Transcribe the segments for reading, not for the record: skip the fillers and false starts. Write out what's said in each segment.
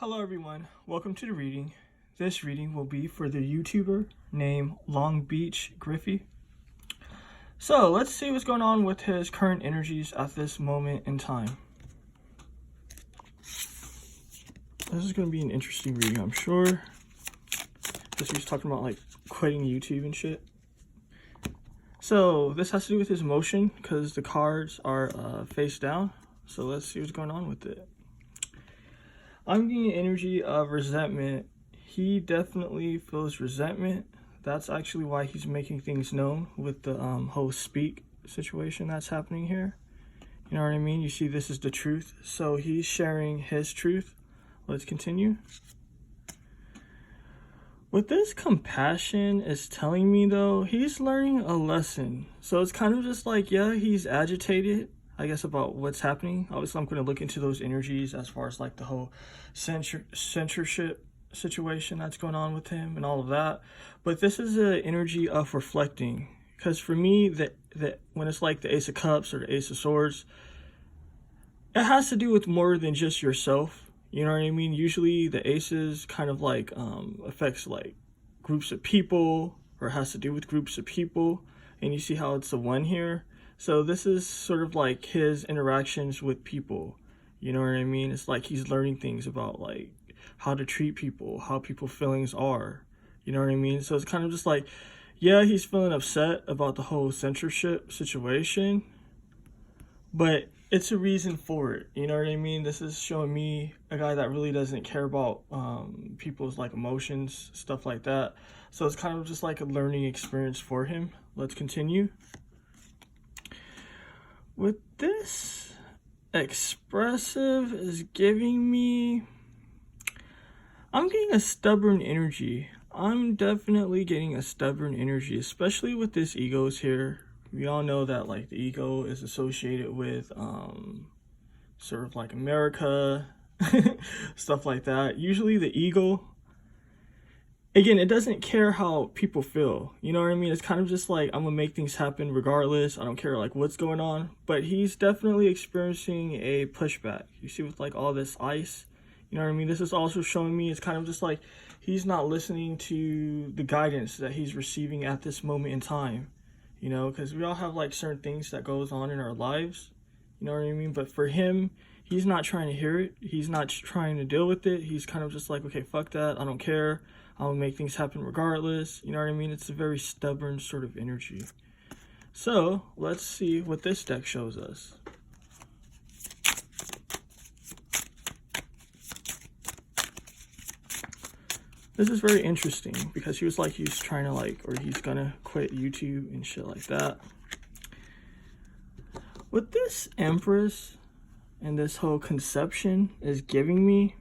Hello everyone, welcome to the reading. This reading will be for the YouTuber named Long Beach Griffy. So let's see what's going on with his current energies at this moment in time. This is going to be an interesting reading, I'm sure. Because he's talking about like quitting YouTube and shit. So this has to do with his emotion because the cards are face down. So let's see what's going on with it. I'm getting energy of resentment. He definitely feels resentment. That's actually why he's making things known with the whole speak situation that's happening here. You know what I mean? You see, this is the truth. So he's sharing his truth. Let's continue. What this compassion is telling me, though, he's learning a lesson. So it's kind of just like, yeah, he's agitated, I guess, about what's happening. Obviously, I'm going to look into those energies as far as like the whole censorship situation that's going on with him and all of that. But this is an energy of reflecting. Because for me, that when it's like the Ace of Cups or the Ace of Swords, it has to do with more than just yourself. You know what I mean? Usually the aces kind of like affects like groups of people, or has to do with groups of people. And you see how it's a 1 here. So this is sort of like his interactions with people. You know what I mean? It's like he's learning things about like how to treat people, how people's feelings are. You know what I mean? So it's kind of just like, yeah, he's feeling upset about the whole censorship situation, but it's a reason for it. You know what I mean? This is showing me a guy that really doesn't care about people's like emotions, stuff like that. So it's kind of just like a learning experience for him. Let's continue. With this expressive is giving me, I'm getting a stubborn energy. I'm definitely getting a stubborn energy, especially with this egos here. We all know that like the ego is associated with sort of like America, stuff like that. Usually the ego, again, it doesn't care how people feel. You know what I mean? It's kind of just like, I'm gonna make things happen regardless. I don't care like what's going on. But he's definitely experiencing a pushback. You see with like all this ice, you know what I mean? This is also showing me it's kind of just like he's not listening to the guidance that he's receiving at this moment in time. You know, because we all have like certain things that goes on in our lives. You know what I mean? But for him, he's not trying to hear it. He's not trying to deal with it. He's kind of just like, okay, fuck that. I don't care. I'll make things happen regardless. You know what I mean? It's a very stubborn sort of energy. So let's see what this deck shows us. This is very interesting because he was like, he's trying to like, or he's gonna quit YouTube and shit like that. What this Empress and this whole conception is giving me,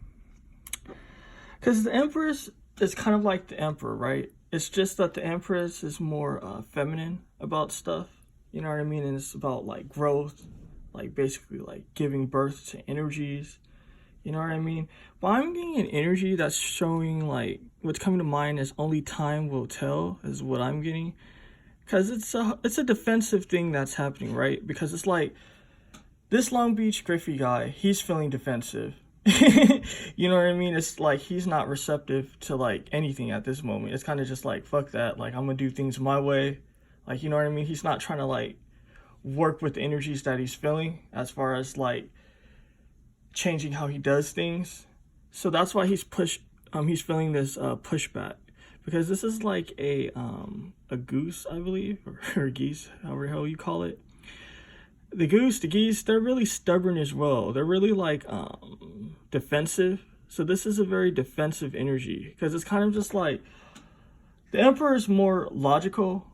because the Empress is kind of like the Emperor, right? It's just that the Empress is more feminine about stuff. You know what I mean? And it's about like growth, like basically like giving birth to energies. You know what I mean? But I'm getting an energy that's showing like, what's coming to mind is only time will tell is what I'm getting. Because it's a defensive thing that's happening, right? Because it's like, this Long Beach Griffy guy, he's feeling defensive. You know what I mean? It's like he's not receptive to like anything at this moment. It's kind of just like, fuck that. Like, I'm going to do things my way. Like, you know what I mean? He's not trying to like work with the energies that he's feeling as far as like changing how he does things. So that's why he's feeling this pushback, because this is like a goose, I believe, or geese, however the hell you call it. The geese, they're really stubborn as well. They're really like defensive. So this is a very defensive energy, because it's kind of just like the Emperor is more logical.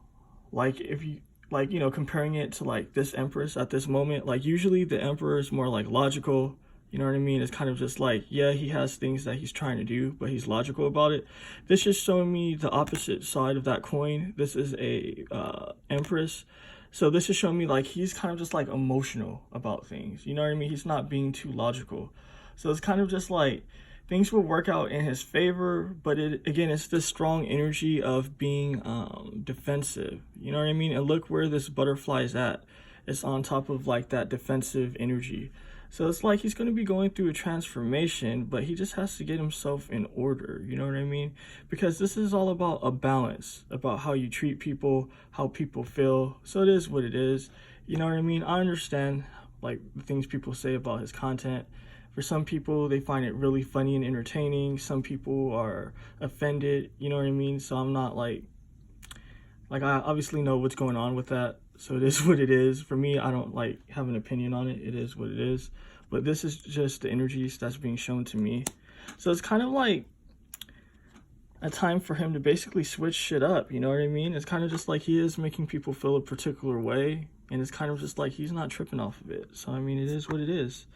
Like if you like, you know, comparing it to like this Empress at this moment, like usually the Emperor is more like logical. You know what I mean? It's kind of just like, yeah, he has things that he's trying to do, but he's logical about it. This is showing me the opposite side of that coin. This is a Empress. So this is showing me like he's kind of just like emotional about things. You know what I mean? He's not being too logical. So it's kind of just like things will work out in his favor, but again, it's this strong energy of being defensive. You know what I mean? And look where this butterfly is at. It's on top of like that defensive energy. So it's like he's going to be going through a transformation, but he just has to get himself in order, you know what I mean? Because this is all about a balance, about how you treat people, how people feel. So it is what it is, you know what I mean? I understand like the things people say about his content. For some people, they find it really funny and entertaining. Some people are offended, you know what I mean? So I'm not like I obviously know what's going on with that. So it is what it is. For me, I don't like have an opinion on it. It is what it is. But this is just the energies that's being shown to me. So it's kind of like a time for him to basically switch shit up. You know what I mean? It's kind of just like he is making people feel a particular way. And it's kind of just like he's not tripping off of it. So, I mean, it is what it is.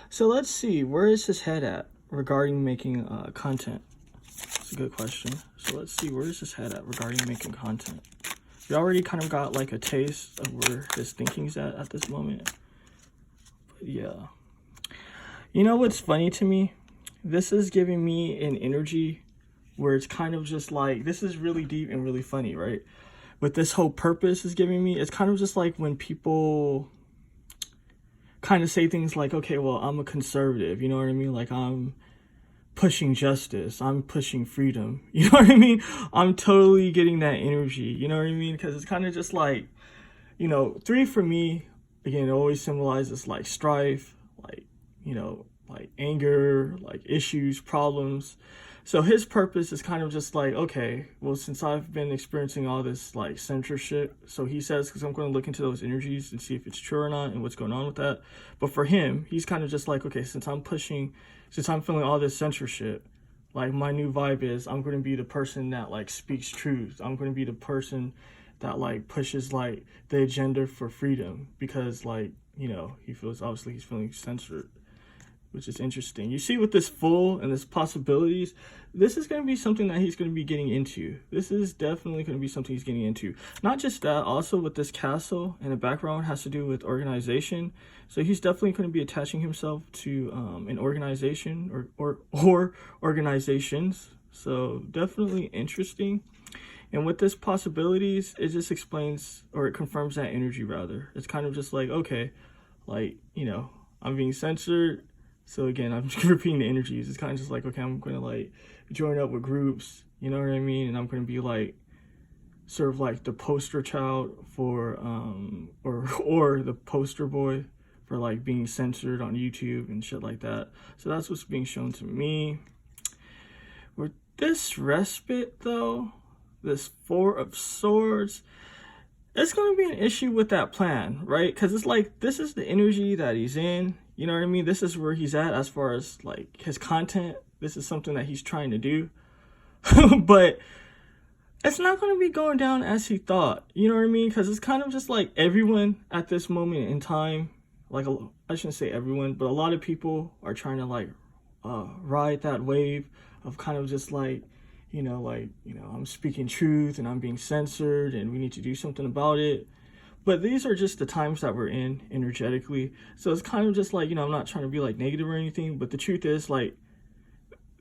So let's see. Where is his head at regarding making content? That's a good question. So let's see. Where is his head at regarding making content? We already kind of got like a taste of where his thinking's at this moment. But yeah. You know what's funny to me? This is giving me an energy where it's kind of just like, this is really deep and really funny, right? What this whole purpose is giving me, it's kind of just like when people kind of say things like, okay, well, I'm a conservative, you know what I mean? Like I'm pushing justice, I'm pushing freedom, you know what I mean? I'm totally getting that energy, you know what I mean? Because it's kind of just like, you know, 3 for me, again, it always symbolizes like strife, like, you know, like anger, like issues, problems. So his purpose is kind of just like, okay, well, since I've been experiencing all this like censorship, so he says, because I'm going to look into those energies and see if it's true or not and what's going on with that. But for him, he's kind of just like, okay, since I'm feeling all this censorship, like my new vibe is I'm going to be the person that like speaks truth. I'm going to be the person that like pushes like the agenda for freedom, because like, you know, he feels, obviously he's feeling censored, which is interesting. You see with this full and this possibilities, this is going to be something that he's going to be getting into. This is definitely going to be something he's getting into. Not just that, also with this castle and the background has to do with organization. So he's definitely going to be attaching himself to an organization or organizations. So definitely interesting. And with this possibilities, it just explains, or it confirms that energy rather. It's kind of just like, okay, like, you know, I'm being censored. So again, I'm just repeating the energies. It's kind of just like, okay, I'm going to like join up with groups, you know what I mean? And I'm going to be like, sort of like the poster child for, or the poster boy for like being censored on YouTube and shit like that. So that's what's being shown to me. With this respite though, this 4 of Swords, it's going to be an issue with that plan, right? Because it's like, this is the energy that he's in. You know what I mean? This is where he's at as far as like his content. This is something that he's trying to do. But it's not going to be going down as he thought. You know what I mean? Because it's kind of just like everyone at this moment in time, like I shouldn't say everyone, but a lot of people are trying to like ride that wave of kind of just like, I'm speaking truth and I'm being censored and we need to do something about it. But these are just the times that we're in energetically. So it's kind of just like, I'm not trying to be like negative or anything, but the truth is like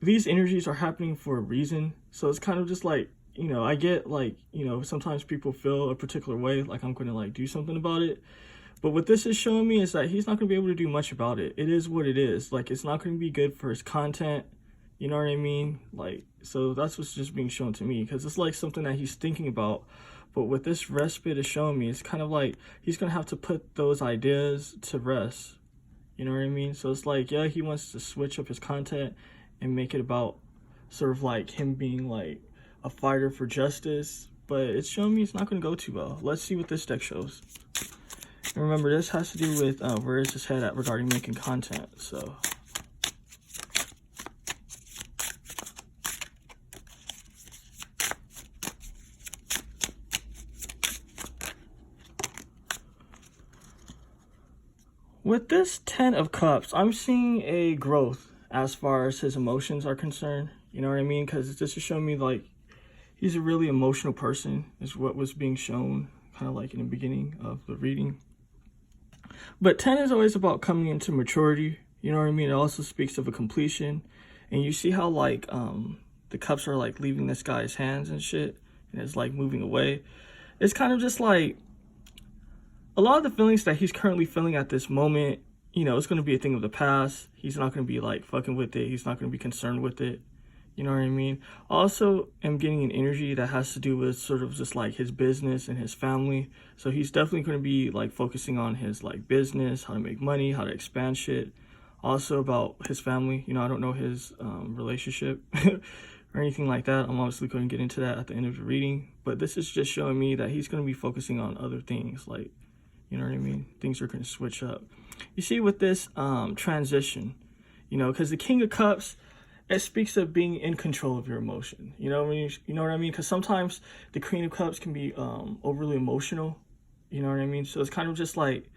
these energies are happening for a reason. So it's kind of just like, I get like, sometimes people feel a particular way, like I'm going to like do something about it. But what this is showing me is that he's not going to be able to do much about it. It is what it is. Like, it's not going to be good for his content. You know what I mean? Like, so that's what's just being shown to me, because it's like something that he's thinking about. But what this respite is showing me, it's kind of like he's going to have to put those ideas to rest. You know what I mean? So it's like, yeah, he wants to switch up his content and make it about sort of like him being like a fighter for justice. But it's showing me it's not going to go too well. Let's see what this deck shows. And remember, this has to do with where is his head at regarding making content. So with this 10 of Cups, I'm seeing a growth as far as his emotions are concerned. You know what I mean? Because this is showing me like he's a really emotional person, is what was being shown kind of like in the beginning of the reading. But 10 is always about coming into maturity. You know what I mean? It also speaks of a completion. And you see how like the cups are like leaving this guy's hands and shit, and it's like moving away. It's kind of just like a lot of the feelings that he's currently feeling at this moment, you know, it's going to be a thing of the past. He's not going to be like fucking with it. He's not going to be concerned with it. You know what I mean? Also, I'm getting an energy that has to do with sort of just like his business and his family. So he's definitely going to be like focusing on his like business, how to make money, how to expand shit. Also about his family. You know, I don't know his relationship or anything like that. I'm obviously going to get into that at the end of the reading. But this is just showing me that he's going to be focusing on other things. Like, you know what I mean? Things are going to switch up. You see with this transition, you know, because the King of Cups, it speaks of being in control of your emotion. You know what I mean? You know what I mean? Because sometimes the Queen of Cups can be overly emotional. You know what I mean? So it's kind of just like,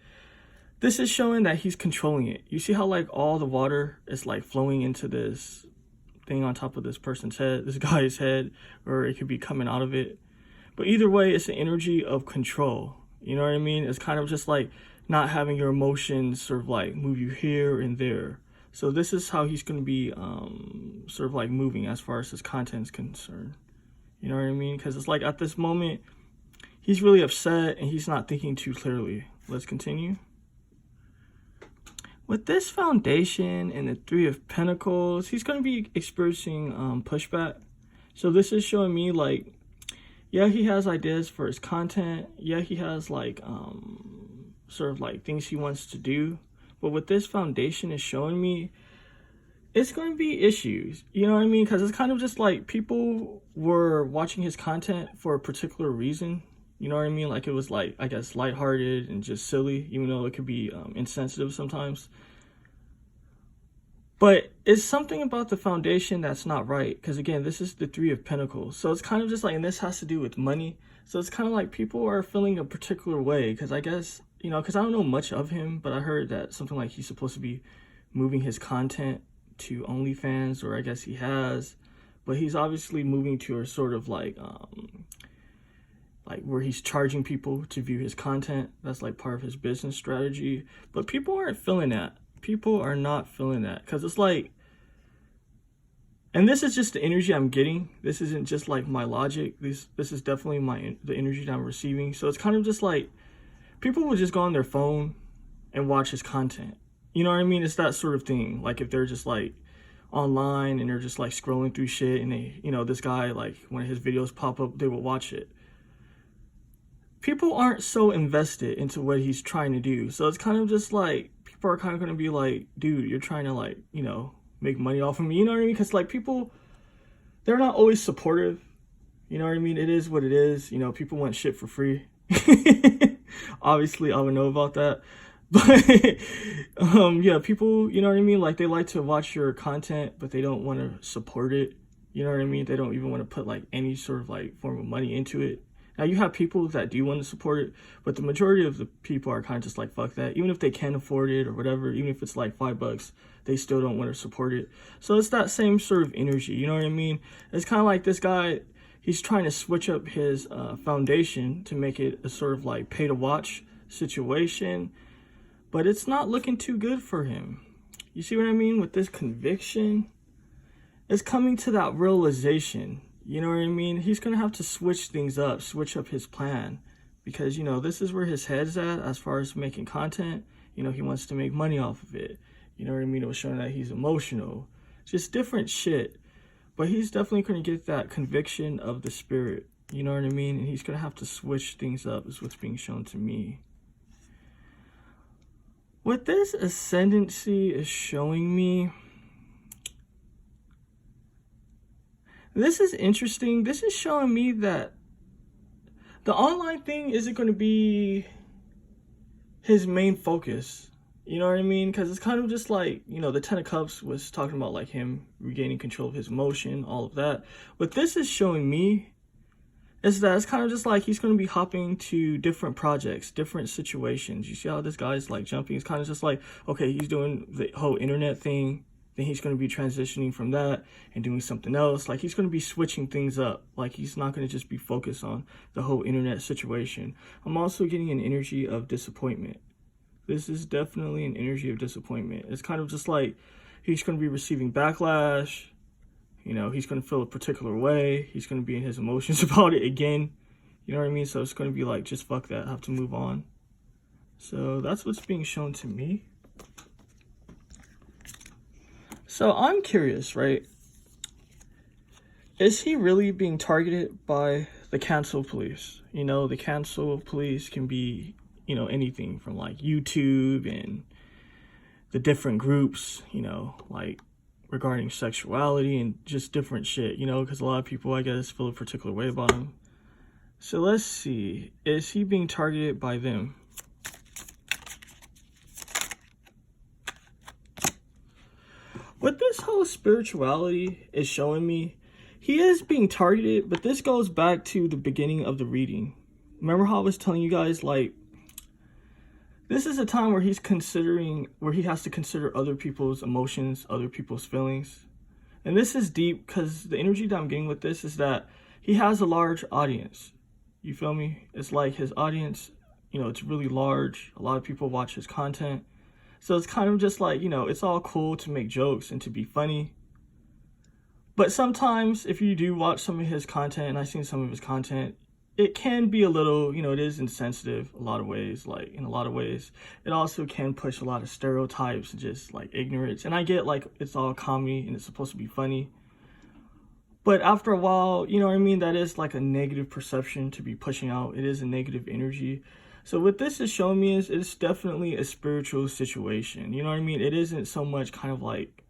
this is showing that he's controlling it. You see how like all the water is like flowing into this thing on top of this person's head, this guy's head, or it could be coming out of it. But either way, it's the energy of control. You know what I mean? It's kind of just like not having your emotions sort of like move you here and there. So this is how he's going to be sort of like moving as far as his content is concerned. You know what I mean? Because it's like at this moment, he's really upset and he's not thinking too clearly. Let's continue. With this foundation and the Three of Pentacles, he's going to be experiencing pushback. So this is showing me like, yeah, he has ideas for his content. Yeah, he has like sort of like things he wants to do. But what this foundation is showing me, it's going to be issues. You know what I mean? Because it's kind of just like people were watching his content for a particular reason. You know what I mean? Like it was like, I guess, lighthearted and just silly, even though it could be insensitive sometimes. But it's something about the foundation that's not right. Because again, this is the Three of Pentacles. So it's kind of just like, and this has to do with money. So it's kind of like people are feeling a particular way. Because I guess, you know, because I don't know much of him, but I heard that something like he's supposed to be moving his content to OnlyFans, or I guess he has. But he's obviously moving to a sort of like where he's charging people to view his content. That's like part of his business strategy. But people aren't feeling that. People are not feeling that. Because it's like, and this is just the energy I'm getting. This isn't just like my logic. This is definitely the energy that I'm receiving. So it's kind of just like, people will just go on their phone and watch his content. You know what I mean? It's that sort of thing. Like if they're just like online and they're just like scrolling through shit and they, you know, this guy, like when his videos pop up, they will watch it. People aren't so invested into what he's trying to do. So it's kind of just like, people are kind of going to be like, dude, you're trying to like, you know, make money off of me. You know what I mean? Because like people, they're not always supportive. You know what I mean? It is what it is. You know, people want shit for free. Obviously, I would know about that. But yeah, people, you know what I mean? Like they like to watch your content, but they don't want to support it. You know what I mean? They don't even want to put like any sort of like form of money into it. Now you have people that do want to support it, but the majority of the people are kind of just like, fuck that. Even if they can afford it or whatever, even if it's like $5, they still don't want to support it. So it's that same sort of energy. You know what I mean? It's kind of like this guy, he's trying to switch up his foundation to make it a sort of like pay to watch situation, but it's not looking too good for him. You see what I mean? With this conviction, it's coming to that realization. You know what I mean? He's going to have to switch things up, switch up his plan. Because, you know, this is where his head's at as far as making content. You know, he wants to make money off of it. You know what I mean? It was showing that he's emotional. Just different shit. But he's definitely going to get that conviction of the spirit. You know what I mean? And he's going to have to switch things up is what's being shown to me. What this ascendancy is showing me, this is interesting. This is showing me that the online thing isn't going to be his main focus. You know what I mean? Because it's kind of just like, you know, the Ten of Cups was talking about like him regaining control of his emotion, all of that. What this is showing me is that it's kind of just like he's going to be hopping to different projects, different situations. You see how this guy's like jumping? It's kind of just like, okay, he's doing the whole internet thing. Then he's going to be transitioning from that and doing something else. Like he's going to be switching things up. Like he's not going to just be focused on the whole internet situation. I'm also getting an energy of disappointment. This is definitely an energy of disappointment. It's kind of just like he's going to be receiving backlash. You know, he's going to feel a particular way. He's going to be in his emotions about it again. You know what I mean? So it's going to be like, just fuck that. I have to move on. So that's what's being shown to me. So I'm curious, right? Is he really being targeted by the cancel police? You know, the cancel police can be, you know, anything from like YouTube and the different groups, you know, like regarding sexuality and just different shit, you know, because a lot of people, I guess, feel a particular way about him. So let's see. Is he being targeted by them? What this whole spirituality is showing me, he is being targeted, but this goes back to the beginning of the reading. Remember how I was telling you guys, like, this is a time where he's considering, where he has to consider other people's emotions, other people's feelings. And this is deep because the energy that I'm getting with this is that he has a large audience. You feel me? It's like his audience, you know, it's really large. A lot of people watch his content. So it's kind of just like, you know, it's all cool to make jokes and to be funny. But sometimes if you do watch some of his content, and I've seen some of his content, it can be a little, you know, it is insensitive a lot of ways. Like, in a lot of ways, it also can push a lot of stereotypes and just like ignorance. And I get like it's all comedy and it's supposed to be funny. But after a while, you know what I mean? That is like a negative perception to be pushing out. It is a negative energy. So what this is showing me is it's definitely a spiritual situation. You know what I mean? It isn't so much kind of like,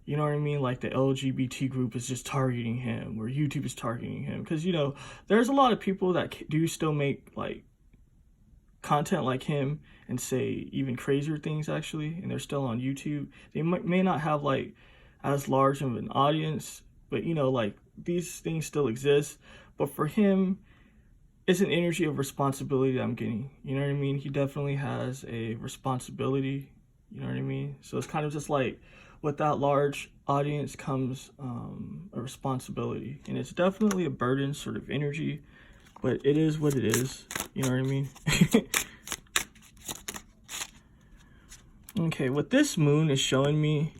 you know what I mean? Like the LGBT group is just targeting him, or YouTube is targeting him. Because, you know, there's a lot of people that do still make like content like him and say even crazier things actually. And they're still on YouTube. They may not have like as large of an audience, but, you know, like these things still exist. But for him, it's an energy of responsibility that I'm getting. You know what I mean? He definitely has a responsibility. You know what I mean? So it's kind of just like, with that large audience comes a responsibility, and it's definitely a burden sort of energy, but it is what it is. You know what I mean? Okay, what this moon is showing me,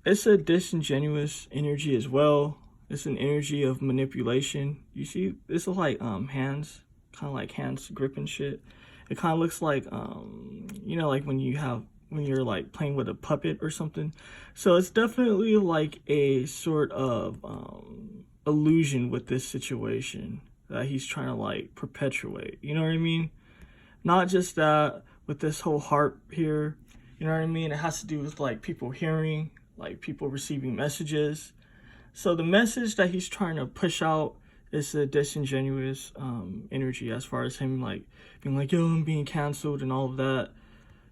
it's a disingenuous energy as well. It's an energy of manipulation. You see, this is like hands, kind of like hands gripping shit. It kind of looks like you know, like when you're like playing with a puppet or something. So it's definitely like a sort of illusion with this situation that he's trying to like perpetuate. You know what I mean? Not just that, with this whole harp here, you know what I mean? It has to do with like people hearing, like people receiving messages. So the message that he's trying to push out is a disingenuous energy, as far as him like being like, yo, I'm being canceled and all of that.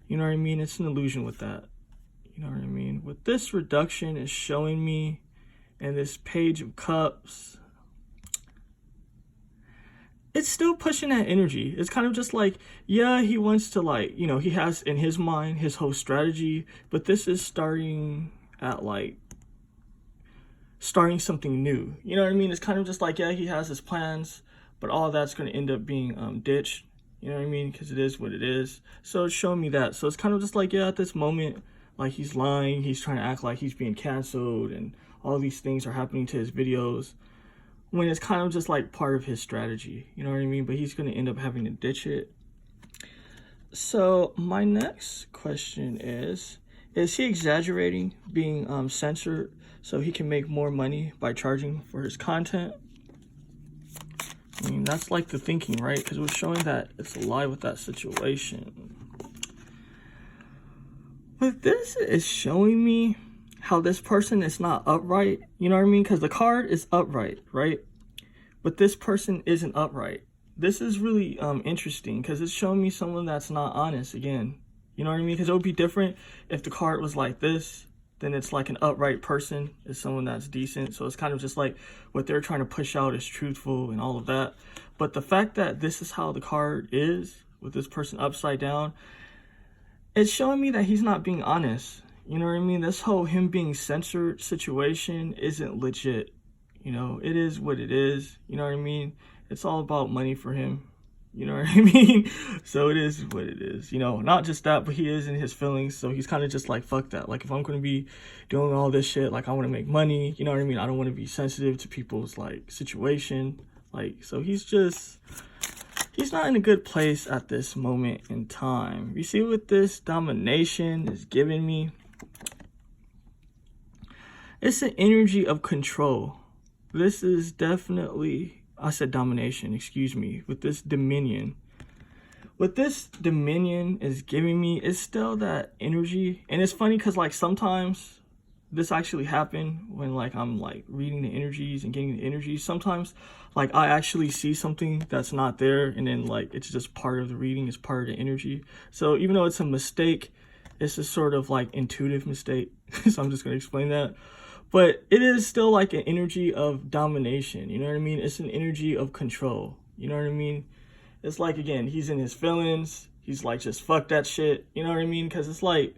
You know what I mean? It's an illusion with that. You know what I mean? What this reduction is showing me, and this Page of Cups, it's still pushing that energy. It's kind of just like, yeah, he wants to like, you know, he has in his mind his whole strategy, but this is starting at like, starting something new. You know what I mean? It's kind of just like, yeah, he has his plans, but all that's going to end up being ditched. You know what I mean? Because it is what it is. So it's showing me that. So it's kind of just like, yeah, at this moment, like he's lying. He's trying to act like he's being canceled and all these things are happening to his videos, when it's kind of just like part of his strategy. You know what I mean? But he's going to end up having to ditch it. So my next question is he exaggerating being censored so he can make more money by charging for his content? I mean, that's like the thinking, right? Because we're showing that it's a lie with that situation. But this is showing me how this person is not upright. You know what I mean? Because the card is upright, right? But this person isn't upright. This is really interesting because it's showing me someone that's not honest again. You know what I mean? Because it would be different if the card was like this. Then it's like an upright person is someone that's decent. So it's kind of just like what they're trying to push out is truthful and all of that. But the fact that this is how the card is with this person upside down, it's showing me that he's not being honest. You know what I mean? This whole him being censored situation isn't legit. You know, it is what it is. You know what I mean? It's all about money for him. You know what I mean? So it is what it is. You know, not just that, but he is in his feelings. So he's kind of just like, fuck that. Like, if I'm going to be doing all this shit, like, I want to make money. You know what I mean? I don't want to be sensitive to people's, like, situation. Like, so he's not in a good place at this moment in time. You see what this domination is giving me? It's an energy of control. This is definitely, I said domination, excuse me, with this dominion. What this dominion is giving me is still that energy. And it's funny because like sometimes this actually happened when like I'm like reading the energies and getting the energies. Sometimes like I actually see something that's not there, and then like it's just part of the reading, it's part of the energy. So even though it's a mistake, it's a sort of like intuitive mistake. So I'm just going to explain that. But it is still like an energy of domination. You know what I mean? It's an energy of control. You know what I mean? It's like, again, he's in his feelings. He's like, just fuck that shit. You know what I mean? Because it's like,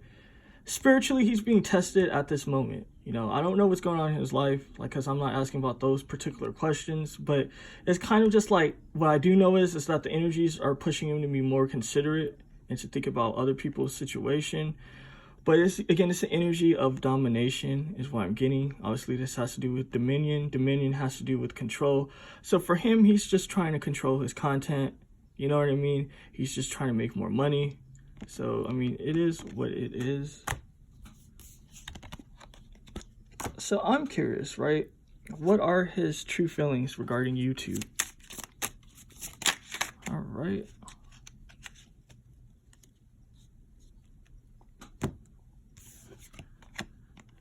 spiritually, he's being tested at this moment. You know, I don't know what's going on in his life, like, because I'm not asking about those particular questions. But it's kind of just like, what I do know is that the energies are pushing him to be more considerate and to think about other people's situation. But it's, again, it's an energy of domination is what I'm getting. Obviously, this has to do with dominion. Dominion has to do with control. So for him, he's just trying to control his content. You know what I mean? He's just trying to make more money. So, I mean, it is what it is. So I'm curious, right? What are his true feelings regarding YouTube? All right.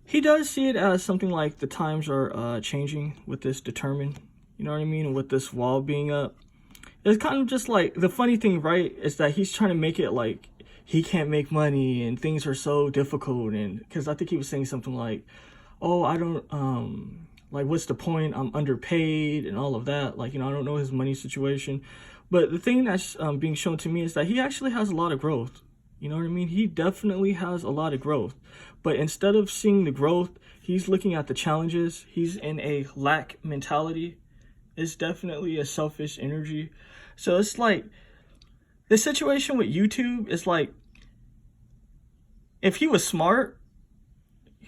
He does see it as something like the times are changing with this determined. You know what I mean? With this wall being up. It's kind of just like, the funny thing, right, is that he's trying to make it like he can't make money and things are so difficult. And because I think he was saying something like, oh, I don't, like, what's the point? I'm underpaid and all of that. Like, you know, I don't know his money situation. But the thing that's being shown to me is that he actually has a lot of growth. You know what I mean? He definitely has a lot of growth. But instead of seeing the growth, he's looking at the challenges. He's in a lack mentality. It's definitely a selfish energy. So it's like, the situation with YouTube is like, if he was smart,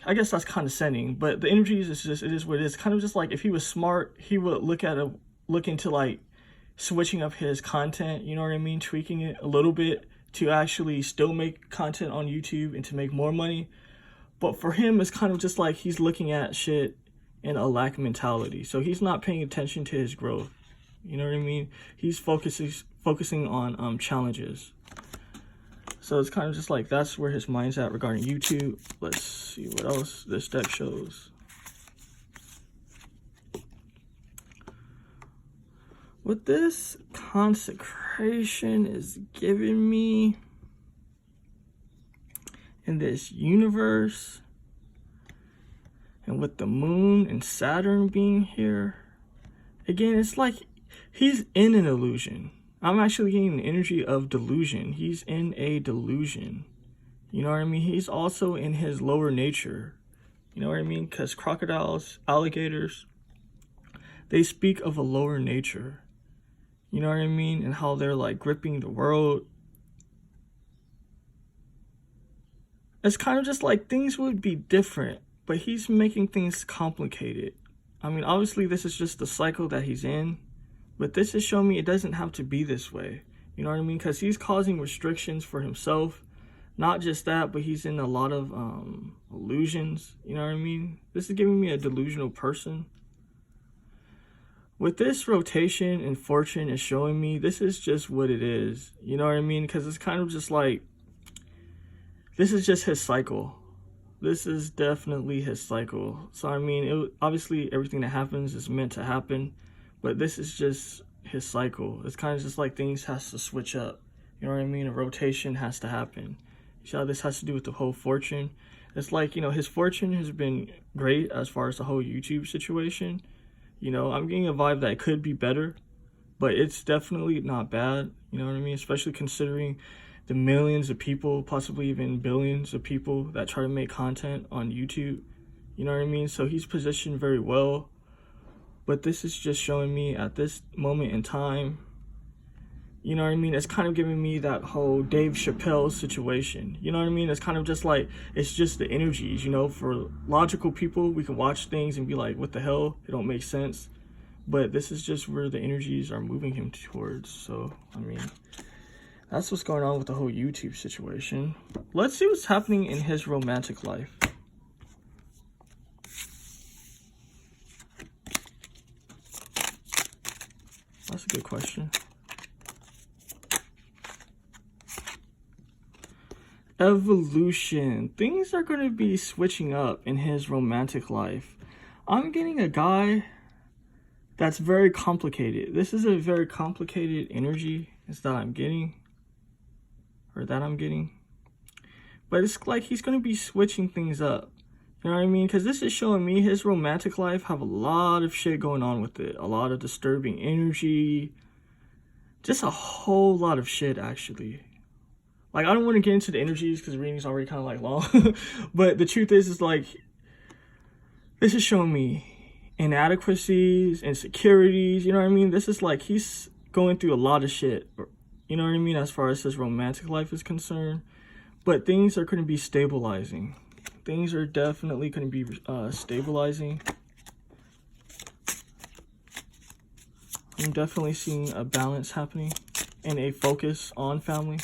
I guess that's condescending, but the energy is just, it is what it is. Kind of just like, if he was smart, he would look into like switching up his content, you know what I mean? Tweaking it a little bit to actually still make content on YouTube and to make more money. But for him, it's kind of just like he's looking at shit in a lack mentality. So he's not paying attention to his growth. You know what I mean? He's focusing on challenges. So it's kind of just like, that's where his mind's at regarding YouTube. Let's see what else this deck shows. What this consecration is giving me in this universe, and with the moon and Saturn being here, again, it's like he's in an illusion. I'm actually getting the energy of delusion. He's in a delusion. You know what I mean? He's also in his lower nature. You know what I mean? Because crocodiles, alligators, they speak of a lower nature. You know what I mean? And how they're like gripping the world. It's kind of just like things would be different, but he's making things complicated. I mean, obviously this is just the cycle that he's in, but this is showing me it doesn't have to be this way. You know what I mean? Because he's causing restrictions for himself. Not just that, but he's in a lot of illusions. You know what I mean? This is giving me a delusional person. With this rotation and fortune is showing me, this is just what it is. You know what I mean? Because it's kind of just like, this is just his cycle. This is definitely his cycle. So, I mean, obviously everything that happens is meant to happen, but this is just his cycle. It's kind of just like things has to switch up. You know what I mean? A rotation has to happen. You see how this has to do with the whole fortune? It's like, you know, his fortune has been great as far as the whole YouTube situation. You know, I'm getting a vibe that it could be better, but it's definitely not bad. You know what I mean? Especially considering the millions of people, possibly even billions of people that try to make content on YouTube. You know what I mean? So he's positioned very well. But this is just showing me at this moment in time, you know what I mean? It's kind of giving me that whole Dave Chappelle situation. You know what I mean? It's kind of just like, it's just the energies, you know? For logical people, we can watch things and be like, what the hell? It don't make sense. But this is just where the energies are moving him towards. So, I mean, that's what's going on with the whole YouTube situation. Let's see what's happening in his romantic life. That's a good question. Evolution. Things are going to be switching up in his romantic life. I'm getting a guy that's very complicated. This is a very complicated energy that I'm getting. But it's like he's going to be switching things up. You know what I mean? Because this is showing me his romantic life have a lot of shit going on with it. A lot of disturbing energy. Just a whole lot of shit, actually. Like, I don't want to get into the energies because the reading's already kind of like long. But the truth is like, this is showing me inadequacies, insecurities. You know what I mean? This is like he's going through a lot of shit. You know what I mean? As far as his romantic life is concerned. But things are going to be stabilizing. Things are definitely going to be stabilizing. I'm definitely seeing a balance happening and a focus on family.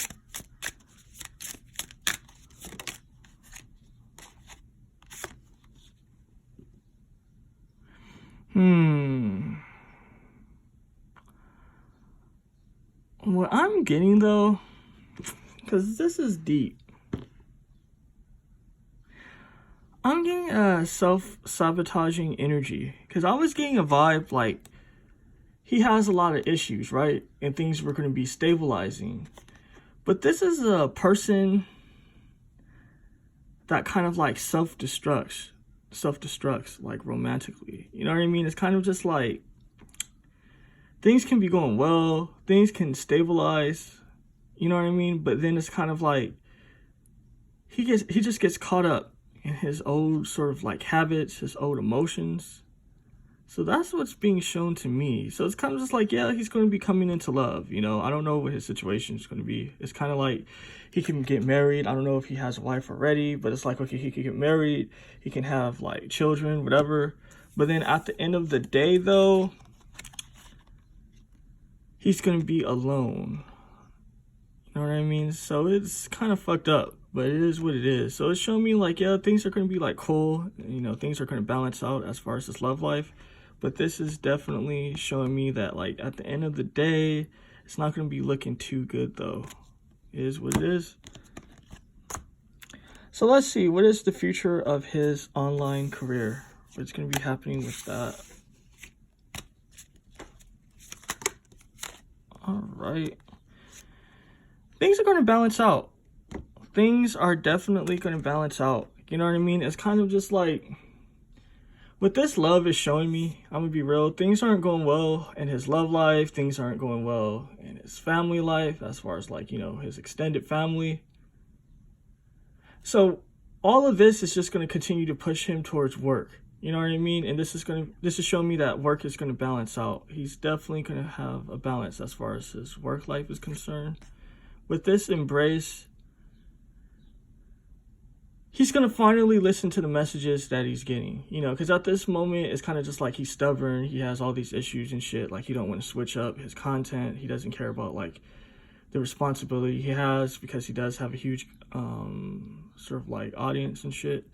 What I'm getting though, because this is deep, I'm getting a self-sabotaging energy. Because I was getting a vibe like he has a lot of issues, right? And things were going to be stabilizing. But this is a person that kind of like self-destructs like romantically. You know what I mean? It's kind of just like things can be going well, things can stabilize, you know what I mean? But then it's kind of like he just gets caught up in his old sort of like habits, his old emotions. So that's what's being shown to me. So it's kind of just like, yeah, he's going to be coming into love, you know? I don't know what his situation is going to be. It's kind of like he can get married. I don't know if he has a wife already, but it's like, okay, he can get married. He can have like children, whatever. But then at the end of the day, though, he's going to be alone. You know what I mean? So it's kind of fucked up, but it is what it is. So it's showing me like, yeah, things are going to be like cool. You know, things are going to balance out as far as his love life. But this is definitely showing me that like at the end of the day, it's not going to be looking too good though. It is what it is. So let's see, what is the future of his online career? What's going to be happening with that? All right. Things are going to balance out. Things are definitely going to balance out. You know what I mean? It's kind of just like, what this love is showing me, I'm going to be real, things aren't going well in his love life. Things aren't going well in his family life, as far as like, you know, his extended family. So all of this is just going to continue to push him towards work. You know what I mean? And this is showing me that work is going to balance out. He's definitely going to have a balance as far as his work life is concerned. With this embrace, he's going to finally listen to the messages that he's getting, you know, because at this moment, it's kind of just like he's stubborn. He has all these issues and shit. Like, he don't want to switch up his content. He doesn't care about, like, the responsibility he has because he does have a huge sort of, like, audience and shit.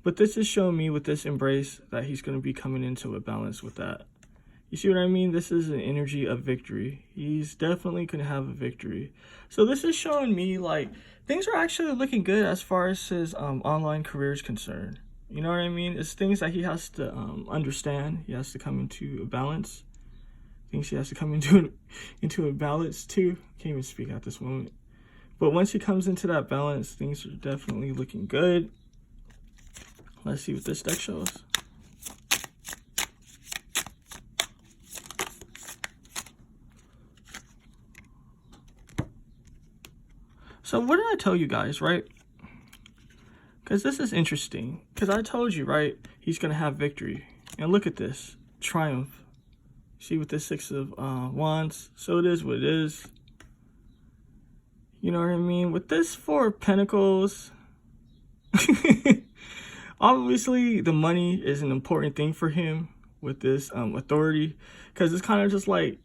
But this is showing me with this embrace that he's going to be coming into a balance with that. You see what I mean? This is an energy of victory. He's definitely going to have a victory. So this is showing me, like, things are actually looking good as far as his online career is concerned. You know what I mean? It's things that he has to understand. He has to come into a balance. Things he has to come into a balance too. Can't even speak at this moment. But once he comes into that balance, things are definitely looking good. Let's see what this deck shows. So what did I tell you guys, right? Because this is interesting. Because I told you, right, he's going to have victory. And look at this. Triumph. See with this Six of Wands. So it is what it is. You know what I mean? With this Four of Pentacles, obviously the money is an important thing for him with this authority. Because it's kind of just like,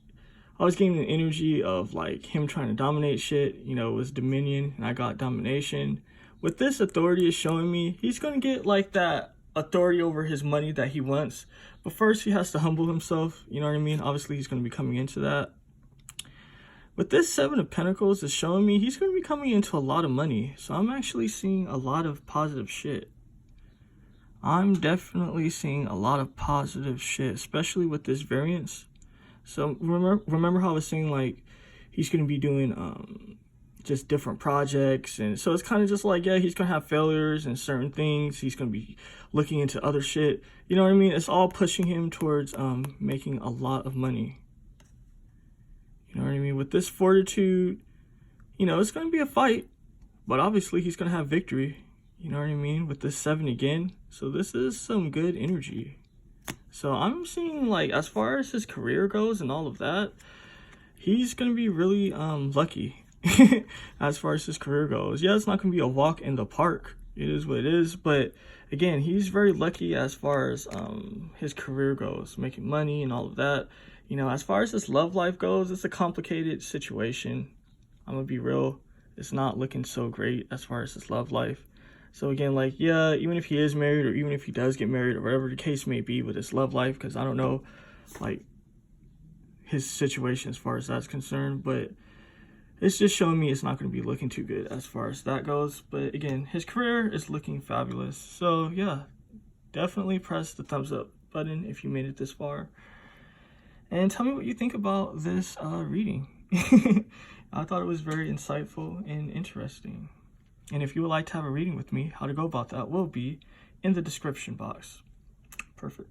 I was getting the energy of like him trying to dominate shit. You know, it was dominion and I got domination. With this authority is showing me he's going to get like that authority over his money that he wants. But first, he has to humble himself. You know what I mean? Obviously, he's going to be coming into that. But this Seven of Pentacles is showing me he's going to be coming into a lot of money. So I'm actually seeing a lot of positive shit. I'm definitely seeing a lot of positive shit, especially with this variance. So remember how I was saying, like, he's going to be doing just different projects. And so it's kind of just like, yeah, he's going to have failures in certain things. He's going to be looking into other shit. You know what I mean? It's all pushing him towards making a lot of money. You know what I mean? With this fortitude, you know, it's going to be a fight, but obviously he's going to have victory. You know what I mean? With this 7 again. So this is some good energy. So I'm seeing, like, as far as his career goes and all of that, he's going to be really lucky as far as his career goes. Yeah, it's not going to be a walk in the park. It is what it is. But again, he's very lucky as far as his career goes, making money and all of that. You know, as far as his love life goes, it's a complicated situation. I'm going to be real. It's not looking so great as far as his love life. So again, like, yeah, even if he is married or even if he does get married or whatever the case may be with his love life, because I don't know, like, his situation as far as that's concerned, but it's just showing me it's not going to be looking too good as far as that goes. But again, his career is looking fabulous. So yeah, definitely press the thumbs up button if you made it this far. And tell me what you think about this reading. I thought it was very insightful and interesting. And if you would like to have a reading with me, how to go about that will be in the description box. Perfect.